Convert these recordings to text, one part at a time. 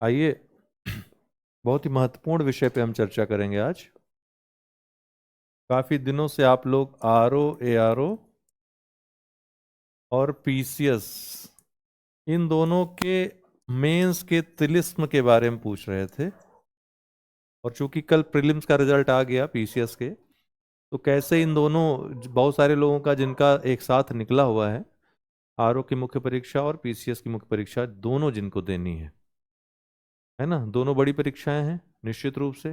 आइए, बहुत ही महत्वपूर्ण विषय पे हम चर्चा करेंगे आज। काफी दिनों से आप लोग आरओ, एआरओ और पीसीएस, इन दोनों के मेंस के तिलिस्म के बारे में पूछ रहे थे। और चूंकि कल प्रीलिम्स का रिजल्ट आ गया पीसीएस के, तो कैसे इन दोनों, बहुत सारे लोगों का जिनका एक साथ निकला हुआ है, आरओ की मुख्य परीक्षा और पीसीएस की मुख्य परीक्षा दोनों जिनको देनी है ना, दोनों बड़ी परीक्षाएं हैं निश्चित रूप से।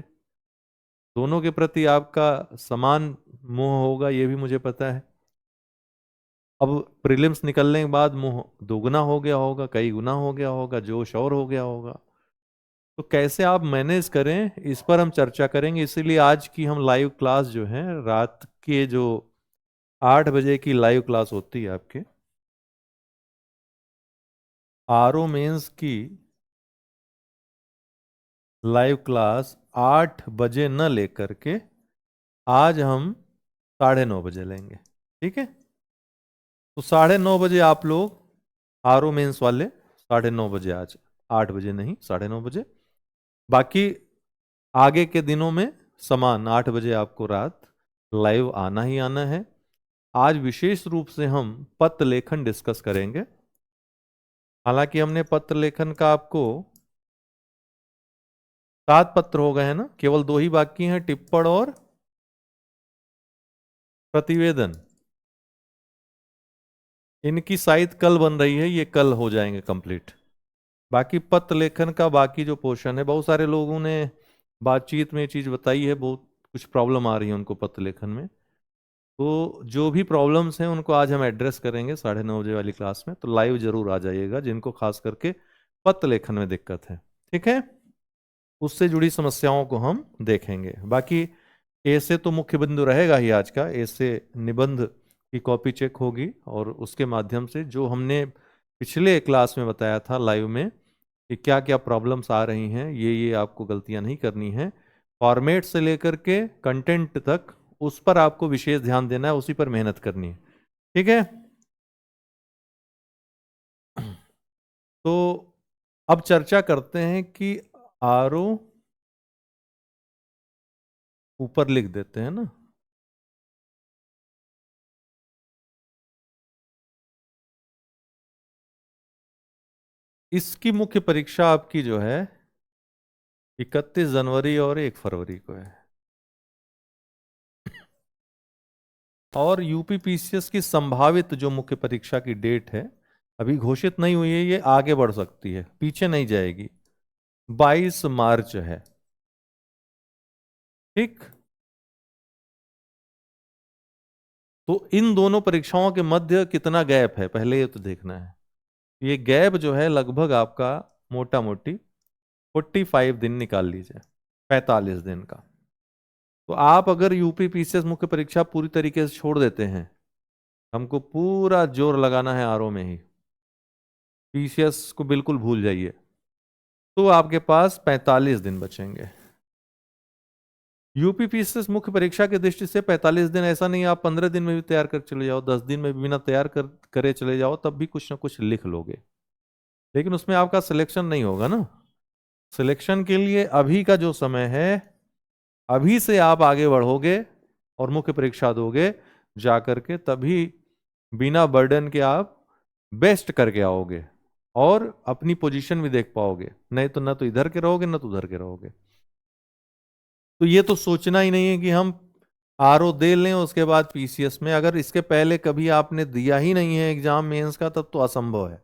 दोनों के प्रति आपका समान मोह होगा, ये भी मुझे पता है। अब प्रीलिम्स निकलने के बाद मोह दोगुना हो गया होगा, कई गुना हो गया होगा, जोश और हो गया होगा। तो कैसे आप मैनेज करें, इस पर हम चर्चा करेंगे। इसीलिए आज की हम लाइव क्लास जो है, रात के जो 8 बजे की लाइव क्लास होती है आपके आरओ मेंस की लाइव क्लास, 8 बजे न लेकर के आज हम 9:30 बजे लेंगे। ठीक है, तो 9:30 बजे आप लोग आरओ मेंस वाले 9:30 बजे, आज 8 बजे नहीं, 9:30 बजे। बाकी आगे के दिनों में समान 8 बजे आपको रात लाइव आना ही आना है। आज विशेष रूप से हम पत्र लेखन डिस्कस करेंगे। हालांकि हमने पत्र लेखन का आपको 7 पत्र हो गए हैं ना, केवल 2 ही बाकी हैं, टिप्पण और प्रतिवेदन। इनकी शायद कल बन रही है, ये कल हो जाएंगे कंप्लीट। बाकी पत्र लेखन का बाकी जो पोर्शन है, बहुत सारे लोगों ने बातचीत में ये चीज़ बताई है, बहुत कुछ प्रॉब्लम आ रही है उनको पत्र लेखन में। तो जो भी प्रॉब्लम्स हैं उनको आज हम एड्रेस करेंगे 9:30 बजे वाली क्लास में। तो लाइव जरूर आ जाइएगा जिनको खास करके पत्र लेखन में दिक्कत है। ठीक है, उससे जुड़ी समस्याओं को हम देखेंगे। बाकी ऐसे तो मुख्य बिंदु रहेगा ही आज का। ऐसे निबंध की कॉपी चेक होगी और उसके माध्यम से जो हमने पिछले क्लास में बताया था लाइव में कि क्या क्या प्रॉब्लम्स आ रही हैं, ये आपको गलतियां नहीं करनी है। फॉर्मेट से लेकर के कंटेंट तक उस पर आपको विशेष ध्यान देना है, उसी पर मेहनत करनी है। ठीक है, तो अब चर्चा करते हैं कि आरओ, ऊपर लिख देते हैं ना, इसकी मुख्य परीक्षा आपकी जो है 31 जनवरी और 1 फरवरी को है। और यूपी पीसीएस की संभावित जो मुख्य परीक्षा की डेट है, अभी घोषित नहीं हुई है, ये आगे बढ़ सकती है, पीछे नहीं जाएगी। 22 मार्च है। ठीक, तो इन दोनों परीक्षाओं के मध्य कितना गैप है, पहले ये तो देखना है। ये गैप जो है लगभग आपका मोटा मोटी 45 दिन निकाल लीजिए, 45 दिन का। तो आप अगर यूपी पीसीएस मुख्य परीक्षा पूरी तरीके से छोड़ देते हैं, हमको पूरा जोर लगाना है आरओ में ही, पीसीएस को बिल्कुल भूल जाइए, तो आपके पास 45 दिन बचेंगे। यूपी पीसीएस मुख्य परीक्षा की दृष्टि से 45 दिन ऐसा नहीं, आप 15 दिन में भी तैयार कर चले जाओ, 10 दिन में भी बिना तैयार करे चले जाओ, तब भी कुछ ना कुछ लिख लोगे। लेकिन उसमें आपका सिलेक्शन नहीं होगा ना। सिलेक्शन के लिए अभी का जो समय है, अभी से आप आगे बढ़ोगे और मुख्य परीक्षा दोगे जाकर के, तभी बिना बर्डन के आप बेस्ट करके आओगे और अपनी पोजीशन भी देख पाओगे। नहीं तो ना तो इधर के रहोगे ना तो उधर के रहोगे। तो ये तो सोचना ही नहीं है कि हम आरओ दे लें उसके बाद पीसीएस में। अगर इसके पहले कभी आपने दिया ही नहीं है एग्जाम मेंस का, तब तो असंभव है।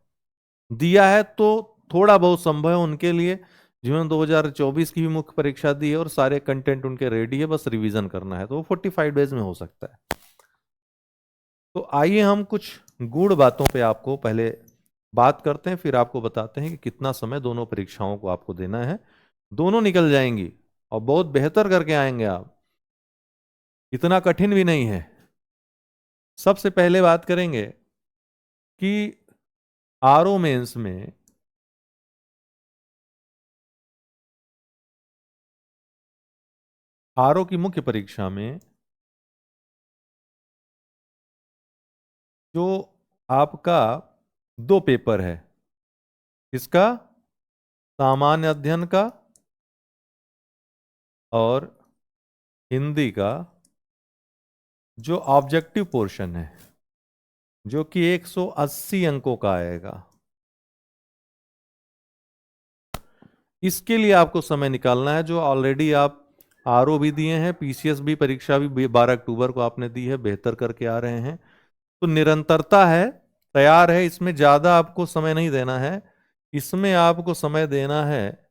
दिया है तो थोड़ा बहुत संभव है उनके लिए जिन्होंने 2024 की भी मुख्य परीक्षा दी है और सारे कंटेंट उनके रेडी है, बस रिवीजन करना है, तो वो 45 डेज में हो सकता है। तो आइए हम कुछ गूढ़ बातों पे आपको पहले बात करते हैं, फिर आपको बताते हैं कि कितना समय दोनों परीक्षाओं को आपको देना है। दोनों निकल जाएंगी और बहुत बेहतर करके आएंगे आप, इतना कठिन भी नहीं है। सबसे पहले बात करेंगे कि आरओ मेंस में आरओ की मुख्य परीक्षा में जो आपका 2 पेपर है, इसका सामान्य अध्ययन का और हिंदी का जो ऑब्जेक्टिव पोर्शन है, जो कि 180 अंकों का आएगा, इसके लिए आपको समय निकालना है। जो ऑलरेडी आप आरओ भी दिए हैं, पीसीएस भी परीक्षा भी 12 अक्टूबर को आपने दी है, बेहतर करके आ रहे हैं, तो निरंतरता है, तैयार है। इसमें ज्यादा आपको समय नहीं देना है, इसमें आपको समय देना है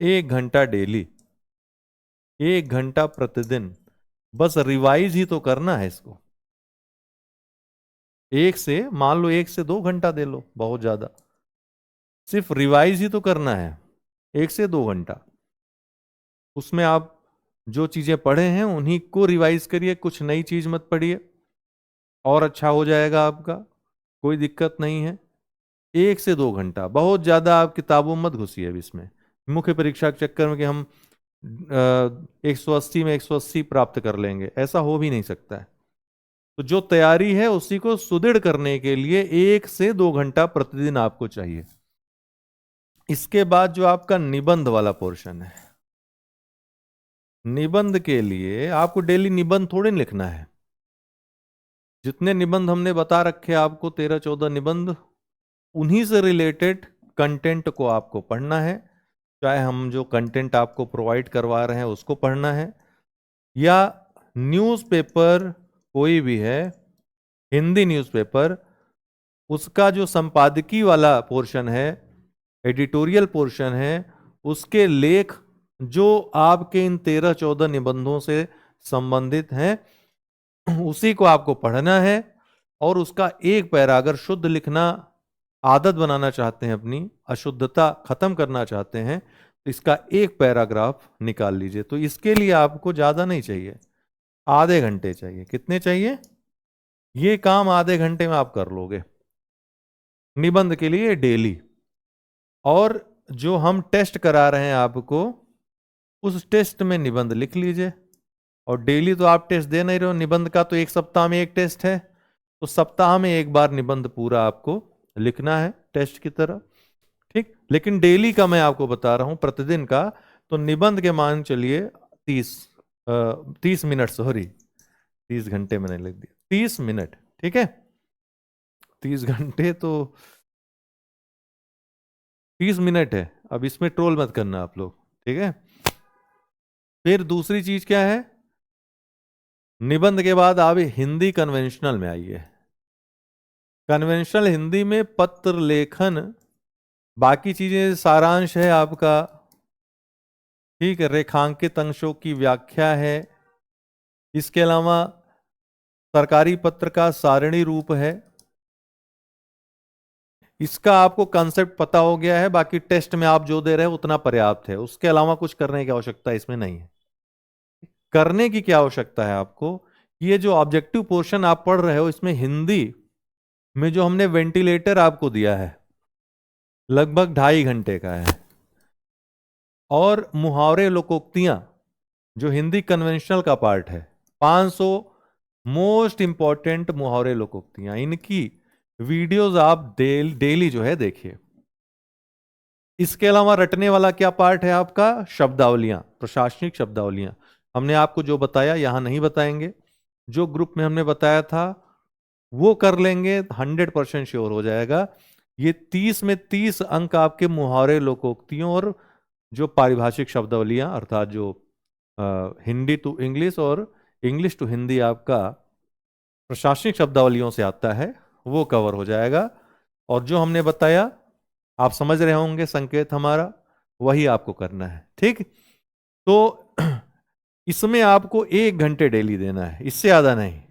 1 घंटा डेली, 1 घंटा प्रतिदिन। बस रिवाइज ही तो करना है इसको। मान लो 1 से 2 घंटा दे लो, बहुत ज्यादा, सिर्फ रिवाइज ही तो करना है 1 से 2 घंटा। उसमें आप जो चीजें पढ़े हैं उन्हीं को रिवाइज करिए, कुछ नई चीज मत पढ़िए, और अच्छा हो जाएगा आपका, कोई दिक्कत नहीं है। 1 से 2 घंटा, बहुत ज्यादा आप किताबों मत घुसिए अब इसमें, मुख्य परीक्षा के चक्कर में कि हम 180 में 180 प्राप्त कर लेंगे, ऐसा हो भी नहीं सकता है। तो जो तैयारी है उसी को सुदृढ़ करने के लिए 1 से 2 घंटा प्रतिदिन आपको चाहिए। इसके बाद जो आपका निबंध वाला पोर्शन है, निबंध के लिए आपको डेली निबंध थोड़े नहीं लिखना है। जितने निबंध हमने बता रखे आपको, 13-14 निबंध, उन्हीं से रिलेटेड कंटेंट को आपको पढ़ना है। चाहे हम जो कंटेंट आपको प्रोवाइड करवा रहे हैं उसको पढ़ना है, या न्यूज़पेपर कोई भी है, हिंदी न्यूज़पेपर, उसका जो संपादकीय वाला पोर्शन है, एडिटोरियल पोर्शन है, उसके लेख जो आपके इन 13-14 निबंधों से संबंधित हैं, उसी को आपको पढ़ना है। और उसका एक पैरा, अगर शुद्ध लिखना आदत बनाना चाहते हैं, अपनी अशुद्धता खत्म करना चाहते हैं, तो इसका एक पैराग्राफ निकाल लीजिए। तो इसके लिए आपको ज्यादा नहीं चाहिए, आधे घंटे चाहिए। कितने चाहिए? ये काम आधे घंटे में आप कर लोगे, निबंध के लिए डेली। और जो हम टेस्ट करा रहे हैं आपको, उस टेस्ट में निबंध लिख लीजिए। और डेली तो आप टेस्ट दे नहीं रहे हो, निबंध का तो 1 सप्ताह में 1 टेस्ट है, तो सप्ताह में 1 बार निबंध पूरा आपको लिखना है टेस्ट की तरह, ठीक। लेकिन डेली का मैं आपको बता रहा हूं, प्रतिदिन का। तो निबंध के मान चलिए 30 मिनट, सॉरी 30 घंटे मैंने लिख दिया, 30 मिनट, ठीक है। 30 घंटे तो 30 मिनट है, अब इसमें ट्रोल मत करना आप लोग, ठीक है। फिर दूसरी चीज क्या है, निबंध के बाद आप हिंदी कन्वेंशनल में आइए। कन्वेंशनल हिंदी में पत्र लेखन, बाकी चीजें सारांश है आपका, ठीक है, रेखांकित अंशों की व्याख्या है। इसके अलावा सरकारी पत्र का सारणी रूप है। इसका आपको कंसेप्ट पता हो गया है, बाकी टेस्ट में आप जो दे रहे हैं उतना पर्याप्त है, उसके अलावा कुछ करने की आवश्यकता इसमें नहीं है। करने की क्या आवश्यकता है आपको, ये जो ऑब्जेक्टिव पोर्शन आप पढ़ रहे हो, इसमें हिंदी में जो हमने वेंटिलेटर आपको दिया है, लगभग 2.5 घंटे का है। और मुहावरे लोकोक्तियां, जो हिंदी कन्वेंशनल का पार्ट है, 500 मोस्ट इंपॉर्टेंट मुहावरे लोकोक्तियां, इनकी वीडियोस आप डेली जो है देखिए। इसके अलावा रटने वाला क्या पार्ट है आपका, शब्दावलियां, प्रशासनिक शब्दावलियां। हमने आपको जो बताया यहां नहीं बताएंगे, जो ग्रुप में हमने बताया था वो कर लेंगे, 100% श्योर हो जाएगा। ये 30 में 30 अंक आपके मुहावरे लोकोक्तियों और जो पारिभाषिक शब्दावलियां, अर्थात जो हिंदी टू इंग्लिश और इंग्लिश टू हिंदी आपका प्रशासनिक शब्दावलियों से आता है, वो कवर हो जाएगा। और जो हमने बताया आप समझ रहे होंगे, संकेत हमारा वही आपको करना है, ठीक। तो इसमें आपको 1 घंटे डेली देना है, इससे ज्यादा नहीं।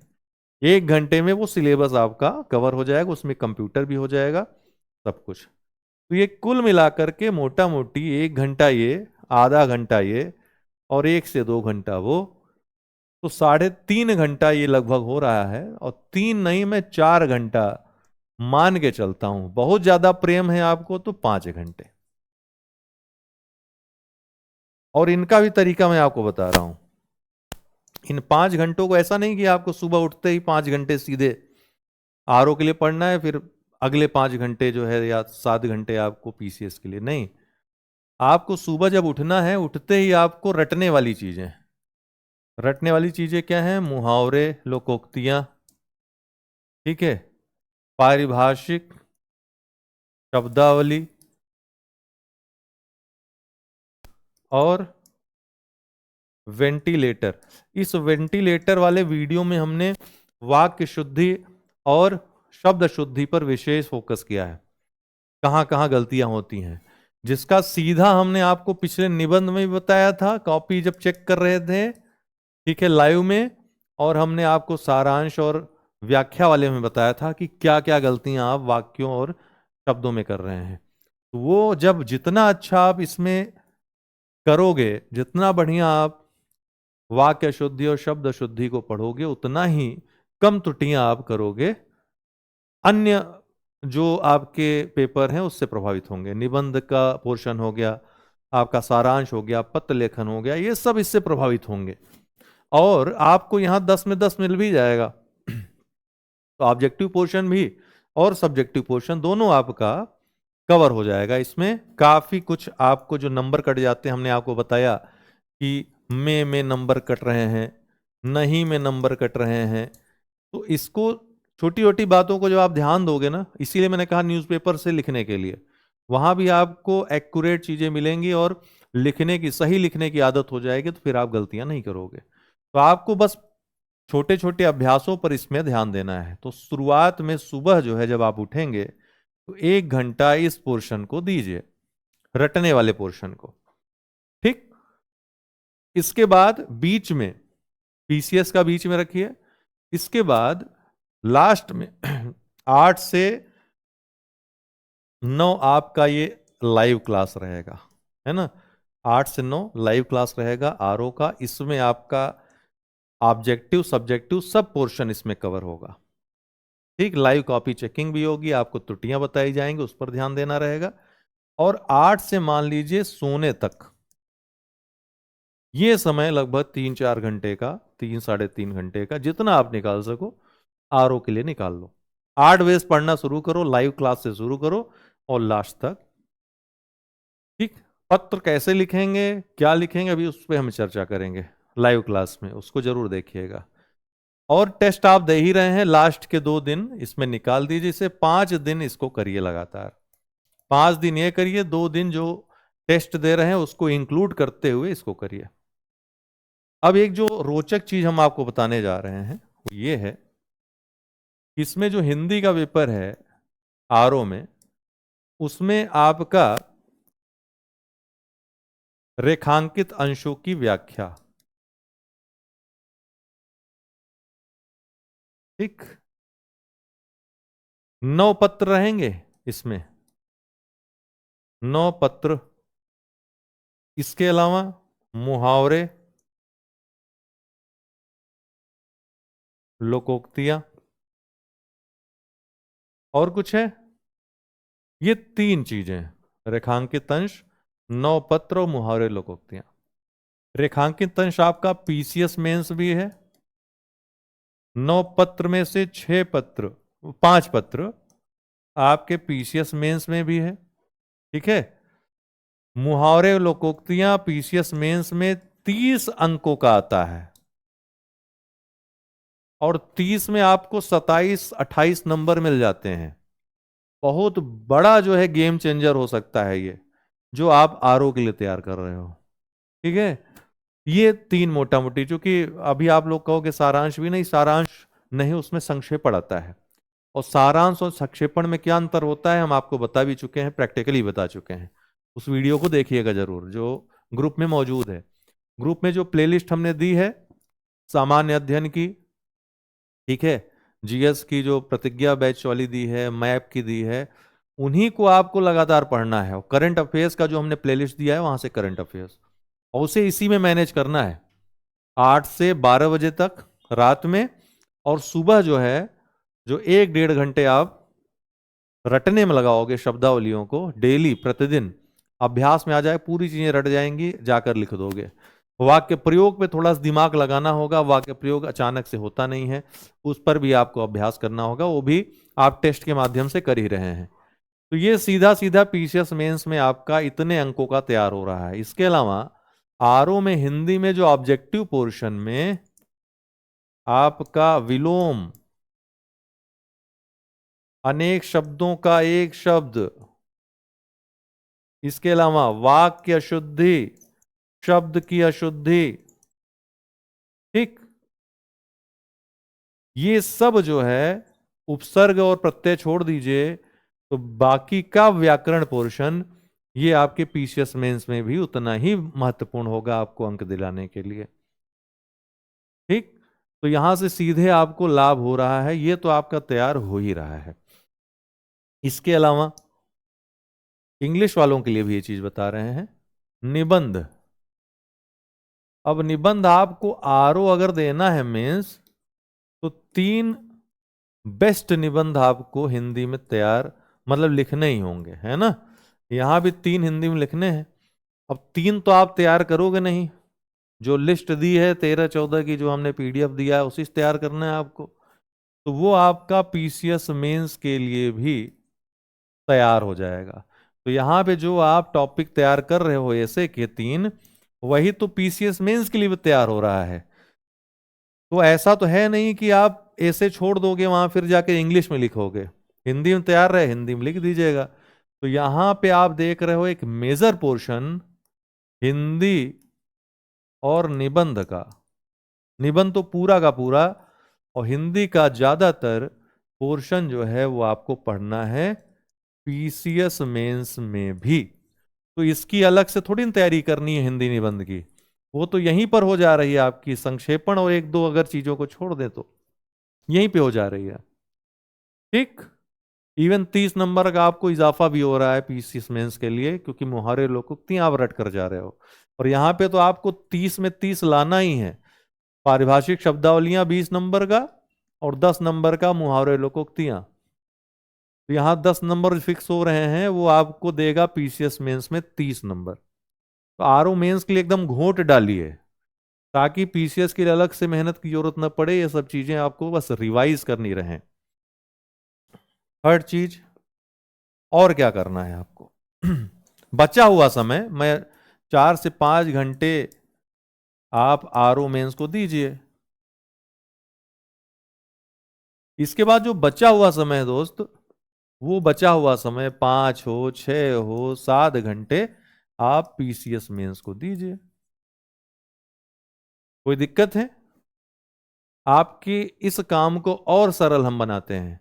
1 घंटे में वो सिलेबस आपका कवर हो जाएगा, उसमें कंप्यूटर भी हो जाएगा, सब कुछ। तो ये कुल मिलाकर के मोटा मोटी 1 घंटा ये, आधा घंटा ये, और 1 से 2 घंटा वो, तो 3.5 घंटा ये लगभग हो रहा है। और 3 नहीं, मैं 4 घंटा मान के चलता हूं। बहुत ज्यादा प्रेम है आपको तो 5 घंटे। और इनका भी तरीका मैं आपको बता रहा हूं। इन 5 घंटों को ऐसा नहीं कि आपको सुबह उठते ही 5 घंटे सीधे आरओ के लिए पढ़ना है, फिर अगले 5 घंटे जो है या 7 घंटे आपको पीसीएस के लिए, नहीं। आपको सुबह जब उठना है, उठते ही आपको रटने वाली चीजें, रटने वाली चीजें क्या हैं? मुहावरे, लोकोक्तियां, ठीक है, पारिभाषिक, शब्दावली और वेंटिलेटर। इस वेंटिलेटर वाले वीडियो में हमने वाक्य शुद्धि और शब्द शुद्धि पर विशेष फोकस किया है, कहां कहां गलतियां होती हैं, जिसका सीधा हमने आपको पिछले निबंध में भी बताया था, कॉपी जब चेक कर रहे थे, ठीक है, लाइव में। और हमने आपको सारांश और व्याख्या वाले में बताया था कि क्या क्या गलतियां आप वाक्यों और शब्दों में कर रहे हैं। तो वो जब जितना अच्छा आप इसमें करोगे, जितना बढ़िया आप वाक्य शुद्धि और शब्द शुद्धि को पढ़ोगे, उतना ही कम त्रुटियां आप करोगे, अन्य जो आपके पेपर हैं उससे प्रभावित होंगे। निबंध का पोर्शन हो गया, आपका सारांश हो गया, पत्र लेखन हो गया, ये सब इससे प्रभावित होंगे। और आपको यहां 10 में 10 मिल भी जाएगा। तो ऑब्जेक्टिव पोर्शन भी और सब्जेक्टिव पोर्शन दोनों आपका कवर हो जाएगा। इसमें काफी कुछ आपको जो नंबर कट जाते हैं, हमने आपको बताया कि में नंबर कट रहे हैं, नहीं में नंबर कट रहे हैं। तो इसको, छोटी छोटी बातों को जब आप ध्यान दोगे ना, इसीलिए मैंने कहा न्यूज़पेपर से लिखने के लिए, वहां भी आपको एक्यूरेट चीजें मिलेंगी और लिखने की, सही लिखने की आदत हो जाएगी, तो फिर आप गलतियां नहीं करोगे। तो आपको बस छोटे छोटे अभ्यासों पर इसमें ध्यान देना है। तो शुरुआत में सुबह जो है जब आप उठेंगे, तो 1 घंटा इस पोर्शन को दीजिए, रटने वाले पोर्शन को, ठीक। इसके बाद बीच में पीसीएस का बीच में रखिए। इसके बाद लास्ट में 8 से 9 आपका ये लाइव क्लास रहेगा, है ना। 8 से 9 लाइव क्लास रहेगा आरओ का। इसमें आपका ऑब्जेक्टिव सब्जेक्टिव सब पोर्शन इसमें कवर होगा, ठीक। लाइव कॉपी चेकिंग भी होगी, आपको त्रुटियां बताई जाएंगी, उस पर ध्यान देना रहेगा। और 8 से मान लीजिए सोने तक, ये समय लगभग 3-4 घंटे का, 3-3.5 घंटे का, जितना आप निकाल सको आरओ के लिए निकाल लो। 8 बजे पढ़ना शुरू करो, लाइव क्लास से शुरू करो और लास्ट तक, ठीक। पत्र कैसे लिखेंगे, क्या लिखेंगे, अभी उस पर हम चर्चा करेंगे लाइव क्लास में, उसको जरूर देखिएगा। और टेस्ट आप दे ही रहे हैं, लास्ट के 2 दिन इसमें निकाल दीजिए। इसे 5 दिन इसको करिए लगातार, 5 दिन ये करिए, 2 दिन जो टेस्ट दे रहे हैं उसको इंक्लूड करते हुए इसको करिए। अब एक जो रोचक चीज हम आपको बताने जा रहे हैं वो ये है, इसमें जो हिंदी का पेपर है आरओ में, उसमें आपका रेखांकित अंशों की व्याख्या, ठीक। 9 पत्र रहेंगे इसमें, 9 पत्र। इसके अलावा मुहावरे, लोकोक्तियां और कुछ है, ये 3 चीजें, रेखांकित अंश, 9 पत्र और मुहावरे, लोकोक्तियां। रेखांकित अंश आपका पीसीएस मेंस भी है। 9 पत्र में से 6 पत्र, 5 पत्र आपके पीसीएस मेंस में भी है, ठीक है। मुहावरे लोकोक्तियां पीसीएस मेंस में 30 अंकों का आता है, और 30 में आपको 27-28 नंबर मिल जाते हैं। बहुत बड़ा जो है गेम चेंजर हो सकता है ये, जो आप आरओ के लिए तैयार कर रहे हो, ठीक है। ये 3 मोटा मोटी, चूंकि अभी आप लोग कहोगे सारांश भी नहीं, सारांश नहीं, उसमें संक्षेपण आता है। और सारांश और संक्षेपण में क्या अंतर होता है हम आपको बता भी चुके हैं, प्रैक्टिकली बता चुके हैं। उस वीडियो को देखिएगा जरूर, जो ग्रुप में मौजूद है। ग्रुप में जो प्लेलिस्ट हमने दी है सामान्य अध्ययन की, ठीक है, जीएस की जो प्रतिज्ञा बैच वाली दी है, मैप की दी है, उन्हीं को आपको लगातार पढ़ना है। और करंट अफेयर्स का जो हमने प्लेलिस्ट दिया है वहां से करंट अफेयर्स, और उसे इसी में मैनेज करना है 8 से 12 बजे तक रात में। और सुबह जो है, जो 1-1.5 घंटे आप रटने में लगाओगे शब्दावलियों को, डेली प्रतिदिन अभ्यास में आ जाए, पूरी चीजें रट जाएंगी, जाकर लिख दोगे। वाक्य प्रयोग पे थोड़ा सा दिमाग लगाना होगा, वाक्य प्रयोग अचानक से होता नहीं है, उस पर भी आपको अभ्यास करना होगा, वो भी आप टेस्ट के माध्यम से कर ही रहे हैं। तो ये सीधा सीधा पीसीएस मेंस में आपका इतने अंकों का तैयार हो रहा है। इसके अलावा आरओ में हिंदी में जो ऑब्जेक्टिव पोर्शन में आपका विलोम, अनेक शब्दों का एक शब्द, इसके अलावा वाक्य अशुद्धि, शब्द की अशुद्धि, ठीक, ये सब जो है, उपसर्ग और प्रत्यय छोड़ दीजिए, तो बाकी का व्याकरण पोर्शन ये आपके पीसीएस मेंस में भी उतना ही महत्वपूर्ण होगा आपको अंक दिलाने के लिए। ठीक, तो यहां से सीधे आपको लाभ हो रहा है, ये तो आपका तैयार हो ही रहा है। इसके अलावा इंग्लिश वालों के लिए भी ये चीज बता रहे हैं, निबंध। अब निबंध आपको आरओ अगर देना है मेंस, तो 3 बेस्ट निबंध आपको हिंदी में तैयार मतलब लिखने ही होंगे, है ना। यहां भी 3 हिंदी में लिखने हैं। अब 3 तो आप तैयार करोगे नहीं, जो लिस्ट दी है 13-14 की, जो हमने पीडीएफ दिया है उसी से तैयार करना है आपको। तो वो आपका पीसीएस मेंस के लिए भी तैयार हो जाएगा। तो यहां पे जो आप टॉपिक तैयार कर रहे हो ऐसे के 3, वही तो पीसीएस मेंस के लिए भी तैयार हो रहा है। तो ऐसा तो है नहीं कि आप ऐसे छोड़ दोगे वहां फिर जाके इंग्लिश में लिखोगे। हिंदी में तैयार रहे, हिंदी में लिख दीजिएगा। तो यहां पे आप देख रहे हो एक मेजर पोर्शन हिंदी और निबंध का। निबंध तो पूरा का पूरा, और हिंदी का ज्यादातर पोर्शन जो है वो आपको पढ़ना है पीसीएस मेंस में भी। तो इसकी अलग से थोड़ी ना तैयारी करनी है हिंदी निबंध की, वो तो यहीं पर हो जा रही है आपकी। संक्षेपण और एक दो अगर चीजों को छोड़ दे तो यहीं पे हो जा रही है। ठीक, इवन 30 नंबर का आपको इजाफा भी हो रहा है पीसीएस मेंस के लिए, क्योंकि मुहावरे लोकोक्ति आप रट कर जा रहे हो। और यहां पे तो आपको 30 में 30 लाना ही है। पारिभाषिक शब्दावलियां 20 नंबर का, और 10 नंबर का मुहावरे लोकोक्तियां। तो यहां 10 नंबर फिक्स हो रहे हैं, वो आपको देगा पीसीएस मेंस में 30 नंबर। तो आरओ मेंस के लिए एकदम घोट डालिए, ताकि पीसीएस के लिए अलग से मेहनत की जरूरत न पड़े। ये सब चीजें आपको बस रिवाइज करनी रहे। हर चीज और क्या करना है आपको बचा हुआ समय मैं 4 से 5 घंटे आप आरओ मेंस को दीजिए। इसके बाद जो बचा हुआ समय है दोस्त, वो बचा हुआ समय 5 हो 6 हो 7 घंटे आप पीसीएस मेंस को दीजिए। कोई दिक्कत है? आपके इस काम को और सरल हम बनाते हैं,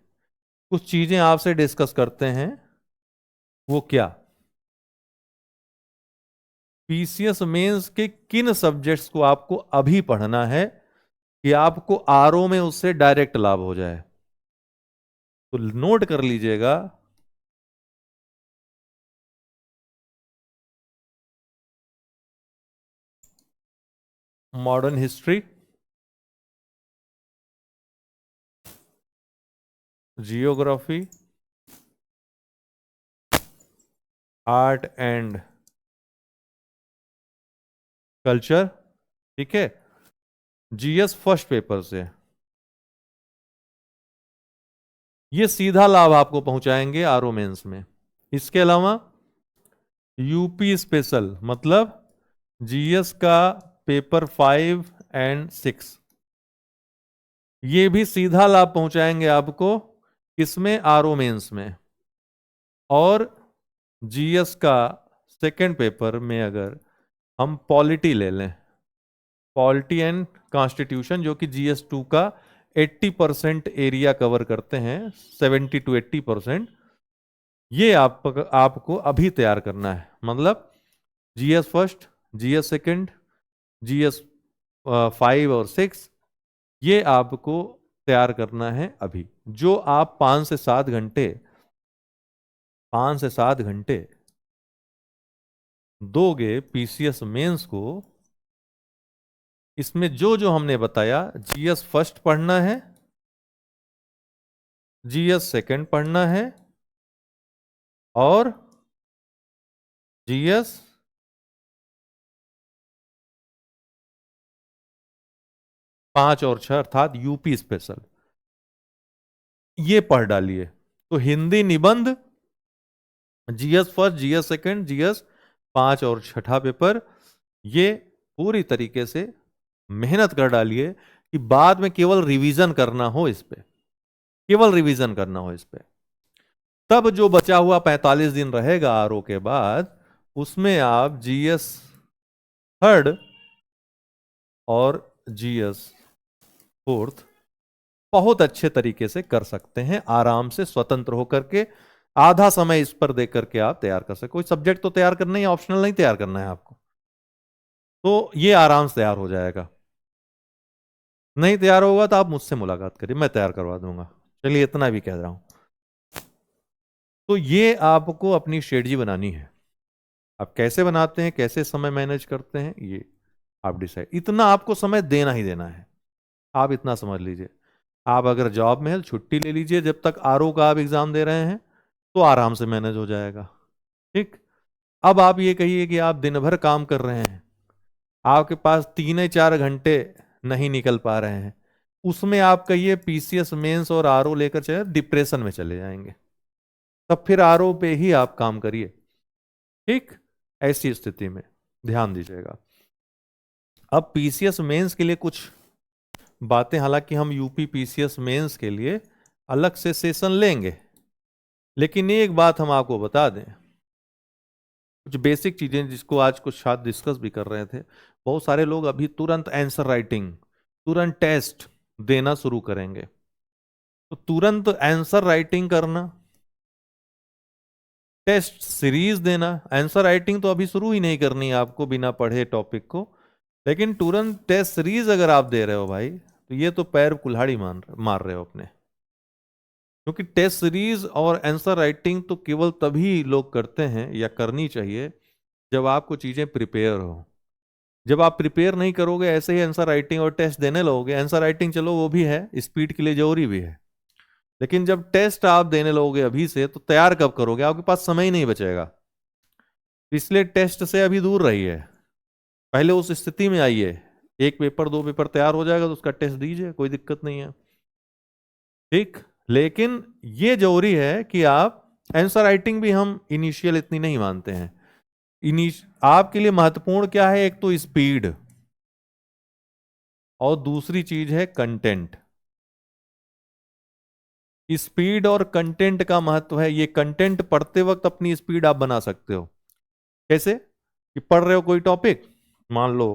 कुछ चीजें आपसे डिस्कस करते हैं। वो क्या? पीसीएस मेंस के किन सब्जेक्ट्स को आपको अभी पढ़ना है कि आपको आरओ में उससे डायरेक्ट लाभ हो जाए। तो नोट कर लीजिएगा, modern history, geography, art and culture, ठीक है, जीएस फर्स्ट पेपर से। ये सीधा लाभ आपको पहुंचाएंगे आरओ मेंस में। इसके अलावा यूपी स्पेशल मतलब जीएस का पेपर 5 और 6, ये भी सीधा लाभ पहुंचाएंगे आपको किसमें? आरओ मेंस में। और जीएस का सेकंड पेपर में अगर हम पॉलिटी ले लें, पॉलिटी एंड कॉन्स्टिट्यूशन, जो कि जीएस 2 का 80% एरिया कवर करते हैं, 70 to 80%, ये आपको अभी तैयार करना है। मतलब GS first, GS second, GS 5 और 6, ये आपको तैयार करना है अभी। जो आप 5 से 7 घंटे 5 से 7 घंटे दोगे पीसीएस मेंस को, इसमें जो जो हमने बताया, जीएस फर्स्ट पढ़ना है, जीएस सेकंड पढ़ना है, और जीएस 5 और 6 अर्थात यूपी स्पेशल, ये पढ़ डालिए। तो हिंदी निबंध GS first, GS second, GS 5 और छठा पेपर, ये पूरी तरीके से मेहनत कर डालिए कि बाद में केवल रिवीजन करना हो इस पे, केवल रिवीजन करना हो इस पे। तब जो बचा हुआ 45 दिन रहेगा आरओ के बाद, उसमें आप जीएस थर्ड और जीएस फोर्थ बहुत अच्छे तरीके से कर सकते हैं, आराम से स्वतंत्र होकर के। आधा समय इस पर देकर के आप तैयार कर सकते। कोई सब्जेक्ट तो तैयार करना ही, ऑप्शनल नहीं तैयार करना है आपको, तो ये आराम से तैयार हो जाएगा। नहीं तैयार होगा तो आप मुझसे मुलाकात करिए, मैं तैयार करवा दूंगा। चलिए इतना भी कह रहा हूं। तो ये आपको अपनी स्ट्रेटजी बनानी है। आप कैसे बनाते हैं, कैसे समय मैनेज करते हैं, ये आप डिसाइड। इतना आपको समय देना ही देना है, आप इतना समझ लीजिए। आप अगर जॉब में है छुट्टी ले लीजिए, जब तक आरओ का आप एग्जाम दे रहे हैं, तो आराम से मैनेज हो जाएगा। ठीक। अब आप ये कहिए कि आप दिन भर काम कर रहे हैं, आपके पास 3 4 घंटे नहीं निकल पा रहे हैं, उसमें आप कहिए पीसीएस मेंस और आरओ लेकर चले, डिप्रेशन में चले जाएंगे। तब फिर आरओ पे ही आप काम करिए। ठीक। ऐसी स्थिति में ध्यान दीजिएगा। अब पीसीएस मेंस के लिए कुछ बातें, हालांकि हम यूपी पीसीएस मेंस के लिए अलग से सेशन लेंगे, लेकिन एक बात हम आपको बता दें, कुछ बेसिक चीजें जिसको आज कुछ साथ डिस्कस भी कर रहे थे। बहुत सारे लोग अभी तुरंत आंसर राइटिंग, तुरंत टेस्ट देना शुरू करेंगे। तो तुरंत आंसर राइटिंग करना, टेस्ट सीरीज देना, आंसर राइटिंग तो अभी शुरू ही नहीं करनी है आपको बिना पढ़े टॉपिक को, लेकिन तुरंत टेस्ट सीरीज अगर आप दे रहे हो भाई, तो ये तो पैर कुल्हाड़ी मार रहे हो अपने। क्योंकि टेस्ट सीरीज और आंसर राइटिंग तो केवल तभी लोग करते हैं या करनी चाहिए जब आपको चीजें प्रिपेयर हो। जब आप प्रिपेयर नहीं करोगे, ऐसे ही आंसर राइटिंग और टेस्ट देने लगोगे, आंसर राइटिंग चलो वो भी है, स्पीड के लिए जरूरी भी है, लेकिन जब टेस्ट आप देने लगोगे अभी से, तो तैयार कब करोगे, आपके पास समय ही नहीं बचेगा। इसलिए टेस्ट से अभी दूर रहिए, पहले उस स्थिति में आइए। एक पेपर दो पेपर तैयार हो जाएगा तो उसका टेस्ट दीजिए, कोई दिक्कत नहीं है। ठीक। लेकिन ये जरूरी है कि आप, आंसर राइटिंग भी हम इनिशियल इतनी नहीं मानते हैं। आपके लिए महत्वपूर्ण क्या है, एक तो स्पीड और दूसरी चीज है कंटेंट। स्पीड और कंटेंट का महत्व है। ये कंटेंट पढ़ते वक्त अपनी स्पीड आप बना सकते हो। कैसे? कि पढ़ रहे हो कोई टॉपिक, मान लो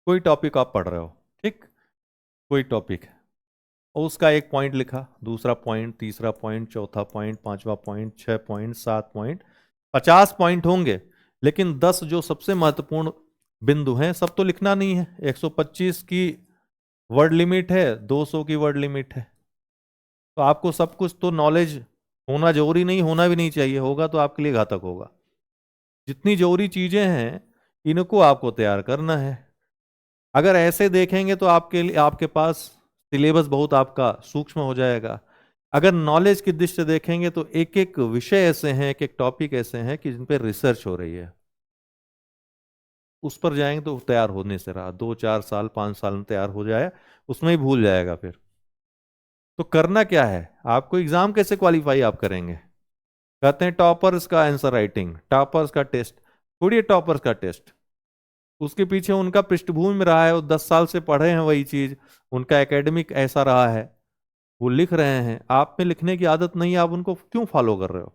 कोई टॉपिक आप पढ़ रहे हो, ठीक, कोई टॉपिक है, और उसका एक पॉइंट लिखा, दूसरा पॉइंट, तीसरा पॉइंट, चौथा पॉइंट, पांचवा पॉइंट, 6 पॉइंट, 7 पॉइंट, 50 पॉइंट होंगे। लेकिन 10 जो सबसे महत्वपूर्ण बिंदु हैं, सब तो लिखना नहीं है। 125 की वर्ड लिमिट है, 200 की वर्ड लिमिट है, तो आपको सब कुछ तो नॉलेज होना जरूरी नहीं, होना भी नहीं चाहिए, होगा तो आपके लिए घातक होगा। जितनी जरूरी चीजें हैं इनको आपको तैयार करना है। अगर ऐसे देखेंगे तो आपके लिए, आपके पास सिलेबस बहुत आपका सूक्ष्म हो जाएगा। अगर नॉलेज की दृष्टि से देखेंगे तो एक एक विषय ऐसे हैं, एक एक टॉपिक ऐसे हैं कि जिन पे रिसर्च हो रही है, उस पर जाएंगे तो तैयार होने से रहा, 2 4 साल 5 साल में तैयार हो जाए, उसमें ही भूल जाएगा फिर। तो करना क्या है आपको, एग्जाम कैसे क्वालिफाई आप करेंगे? कहते हैं टॉपर्स का आंसर राइटिंग, टॉपर्स का टेस्ट, थोड़ी टॉपर्स का टेस्ट। उसके पीछे उनका पृष्ठभूमि में रहा है, वो 10 साल से पढ़े हैं वही चीज, उनका एकेडमिक ऐसा रहा है, वो लिख रहे हैं। आप में लिखने की आदत नहीं है, आप उनको क्यों फॉलो कर रहे हो?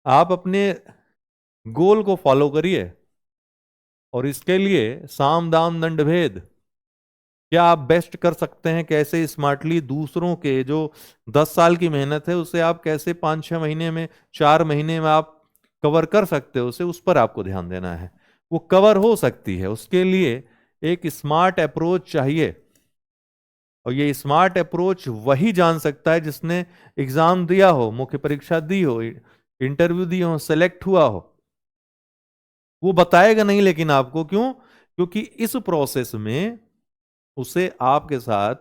आप अपने गोल को फॉलो करिए, और इसके लिए साम दाम दंड भेद, क्या आप बेस्ट कर सकते हैं, कैसे स्मार्टली दूसरों के जो 10 साल की मेहनत है उसे आप कैसे 5 6 महीने में, 4 महीने में आप कवर कर सकते हो, उसे, उस पर आपको ध्यान देना है। वो कवर हो सकती है, उसके लिए एक स्मार्ट अप्रोच चाहिए, और ये स्मार्ट अप्रोच वही जान सकता है जिसने एग्जाम दिया हो, मुख्य परीक्षा दी हो, इंटरव्यू दी हो, सेलेक्ट हुआ हो। वो बताएगा नहीं, लेकिन आपको क्यों? क्योंकि इस प्रोसेस में उसे आपके साथ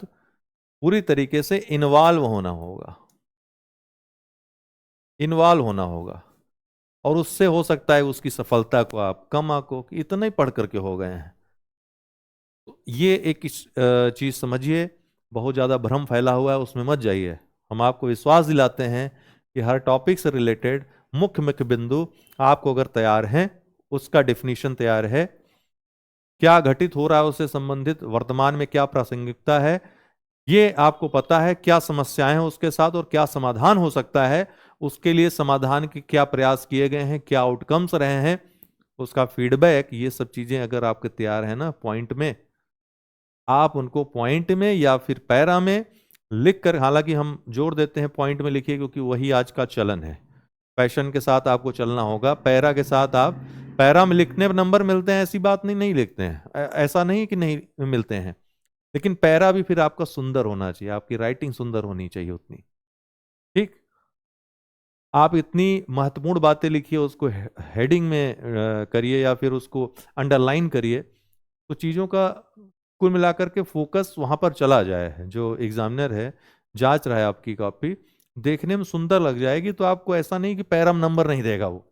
पूरी तरीके से इन्वॉल्व होना होगा, इन्वॉल्व होना होगा। और उससे हो सकता है उसकी सफलता को आप कम आंको कि इतना ही पढ़ करके हो गए हैं। तो ये एक चीज समझिए, बहुत ज्यादा भ्रम फैला हुआ है, उसमें मत जाइए। हम आपको विश्वास दिलाते हैं कि हर टॉपिक से रिलेटेड मुख्य मुख्य बिंदु आपको अगर तैयार हैं, उसका डिफिनीशन तैयार है, क्या घटित हो रहा है उससे संबंधित, वर्तमान में क्या प्रासंगिकता है, ये आपको पता है, क्या समस्याएं हैं उसके साथ और क्या समाधान हो सकता है, उसके लिए समाधान के क्या प्रयास किए गए हैं, क्या आउटकम्स रहे हैं, उसका फीडबैक, ये सब चीजें अगर आपके तैयार है ना पॉइंट में, आप उनको पॉइंट में या फिर पैरा में लिख कर, हालांकि हम जोर देते हैं पॉइंट में लिखिए क्योंकि वही आज का चलन है, पैशन के साथ आपको चलना होगा, पैरा के साथ आप, पैरा में लिखने पर नंबर मिलते हैं ऐसी बात नहीं, नहीं लिखते हैं, ऐसा नहीं कि नहीं मिलते हैं, लेकिन पैरा भी फिर आपका सुंदर होना चाहिए, आपकी राइटिंग सुंदर होनी चाहिए उतनी, ठीक। आप इतनी महत्वपूर्ण बातें लिखिए, उसको हेडिंग में करिए या फिर उसको अंडरलाइन करिए, तो चीज़ों का कुल मिलाकर के फोकस वहां पर चला जाए, जो एग्जामिनर है जांच रहा है आपकी कॉपी, देखने में सुंदर लग जाएगी, तो आपको ऐसा नहीं कि पैरा में नंबर नहीं देगा वो,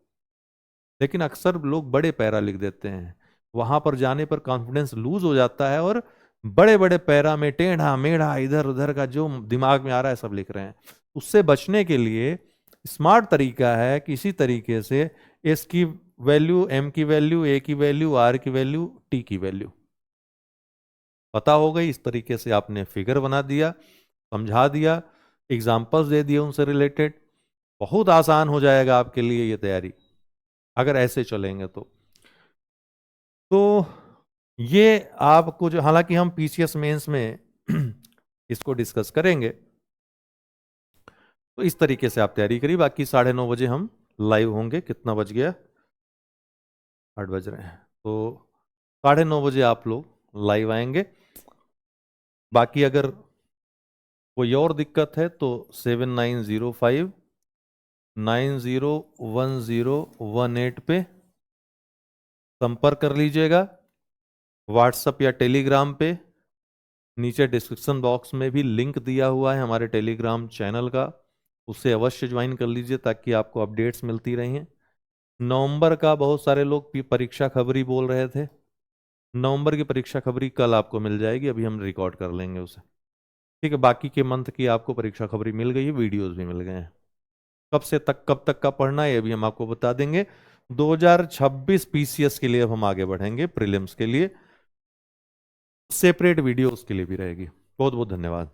लेकिन अक्सर लोग बड़े पैरा लिख देते हैं, वहां पर जाने पर कॉन्फिडेंस लूज हो जाता है और बड़े बड़े पैरा में टेढ़ा मेढ़ा इधर उधर का जो दिमाग में आ रहा है सब लिख रहे हैं। उससे बचने के लिए स्मार्ट तरीका है, किसी तरीके से एस की वैल्यू, एम की वैल्यू, ए की वैल्यू, आर की वैल्यू, टी की वैल्यू पता हो गई, इस तरीके से आपने फिगर बना दिया, समझा दिया, एग्जाम्पल्स दे दिए उनसे रिलेटेड, बहुत आसान हो जाएगा आपके लिए ये तैयारी अगर ऐसे चलेंगे तो ये आपको जो, हालांकि हम पीसीएस मेंस में इसको डिस्कस करेंगे, तो इस तरीके से आप तैयारी करिए। बाकी 9:30 बजे हम लाइव होंगे, कितना बज गया, 8 बज रहे हैं, तो 9:30 बजे आप लोग लाइव आएंगे। बाकी अगर कोई और दिक्कत है तो 7905901018 पे संपर्क कर लीजिएगा, व्हाट्सएप या टेलीग्राम पे। नीचे डिस्क्रिप्शन बॉक्स में भी लिंक दिया हुआ है हमारे टेलीग्राम चैनल का, उससे अवश्य ज्वाइन कर लीजिए ताकि आपको अपडेट्स मिलती रहें। नवंबर का बहुत सारे लोग परीक्षा खबरी बोल रहे थे, नवंबर की परीक्षा खबरी कल आपको मिल जाएगी, अभी हम रिकॉर्ड कर लेंगे उसे, ठीक है। बाकी के मंथ की आपको परीक्षा खबरी मिल गई है, वीडियोस भी मिल गए हैं, कब से तक कब तक का पढ़ना है ये भी हम आपको बता देंगे। 2026 पीसीएस के लिए अब हम आगे बढ़ेंगे, प्रीलिम्स के लिए सेपरेट वीडियो उसके लिए भी रहेगी। बहुत बहुत धन्यवाद।